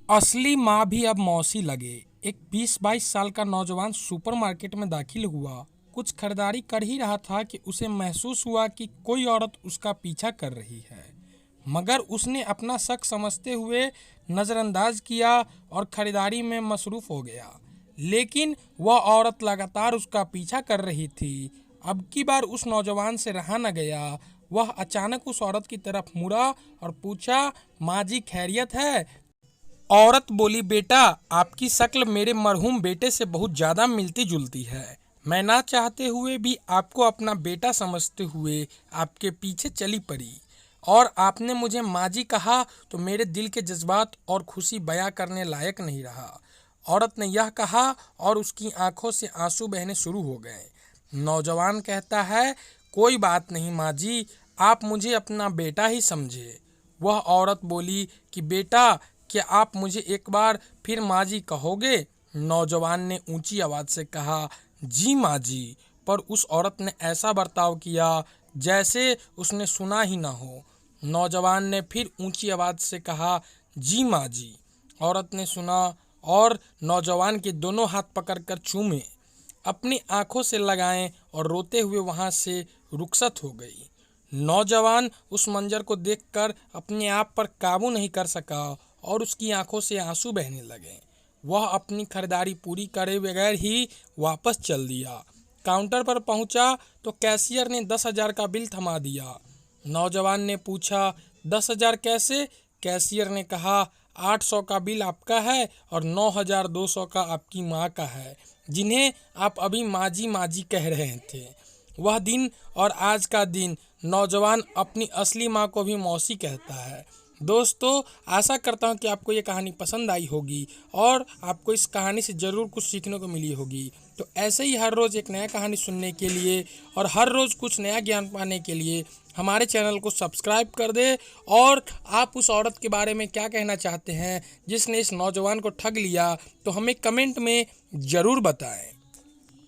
असली माँ भी अब मौसी लगे। एक 20-22 साल का नौजवान सुपरमार्केट में दाखिल हुआ। कुछ खरीदारी कर ही रहा था कि उसे महसूस हुआ कि कोई औरत उसका पीछा कर रही है, मगर उसने अपना शक समझते हुए नज़रअंदाज किया और खरीदारी में मसरूफ़ हो गया। लेकिन वह औरत लगातार उसका पीछा कर रही थी। अब की बार उस नौजवान से रहा न गया। वह अचानक उस औरत की तरफ मुड़ा और पूछा, माँ जी खैरियत है? औरत बोली, बेटा, आपकी शक्ल मेरे मरहूम बेटे से बहुत ज़्यादा मिलती जुलती है। मैं ना चाहते हुए भी आपको अपना बेटा समझते हुए आपके पीछे चली पड़ी, और आपने मुझे माँ जी कहा तो मेरे दिल के जज्बात और खुशी बयां करने लायक नहीं रहा। औरत ने यह कहा और उसकी आंखों से आंसू बहने शुरू हो गए। नौजवान कहता है, कोई बात नहीं माँ जी, आप मुझे अपना बेटा ही समझे। वह औरत बोली कि बेटा, क्या आप मुझे एक बार फिर माँ जी कहोगे? नौजवान ने ऊंची आवाज़ से कहा, जी माँ जी। पर उस औरत ने ऐसा बर्ताव किया जैसे उसने सुना ही ना हो। नौजवान ने फिर ऊंची आवाज़ से कहा, जी माँ जी। औरत ने सुना और नौजवान के दोनों हाथ पकड़कर चूमे, अपनी आंखों से लगाएं और रोते हुए वहां से रुखसत हो गई। नौजवान उस मंजर को देखकर अपने आप पर काबू नहीं कर सका और उसकी आंखों से आंसू बहने लगे। वह अपनी खरीदारी पूरी करे बगैर ही वापस चल दिया। काउंटर पर पहुंचा तो कैशियर ने 10,000 का बिल थमा दिया। नौजवान ने पूछा, 10,000 कैसे? कैशियर ने कहा, 800 का बिल आपका है और 9,200 का आपकी माँ का है, जिन्हें आप अभी माँ जी कह रहे थे। वह दिन और आज का दिन नौजवान अपनी असली माँ को भी मौसी कहता है। दोस्तों, आशा करता हूँ कि आपको ये कहानी पसंद आई होगी और आपको इस कहानी से ज़रूर कुछ सीखने को मिली होगी। तो ऐसे ही हर रोज़ एक नया कहानी सुनने के लिए और हर रोज़ कुछ नया ज्ञान पाने के लिए हमारे चैनल को सब्सक्राइब कर दे। और आप उस औरत के बारे में क्या कहना चाहते हैं जिसने इस नौजवान को ठग लिया, तो हमें कमेंट में ज़रूर बताएं।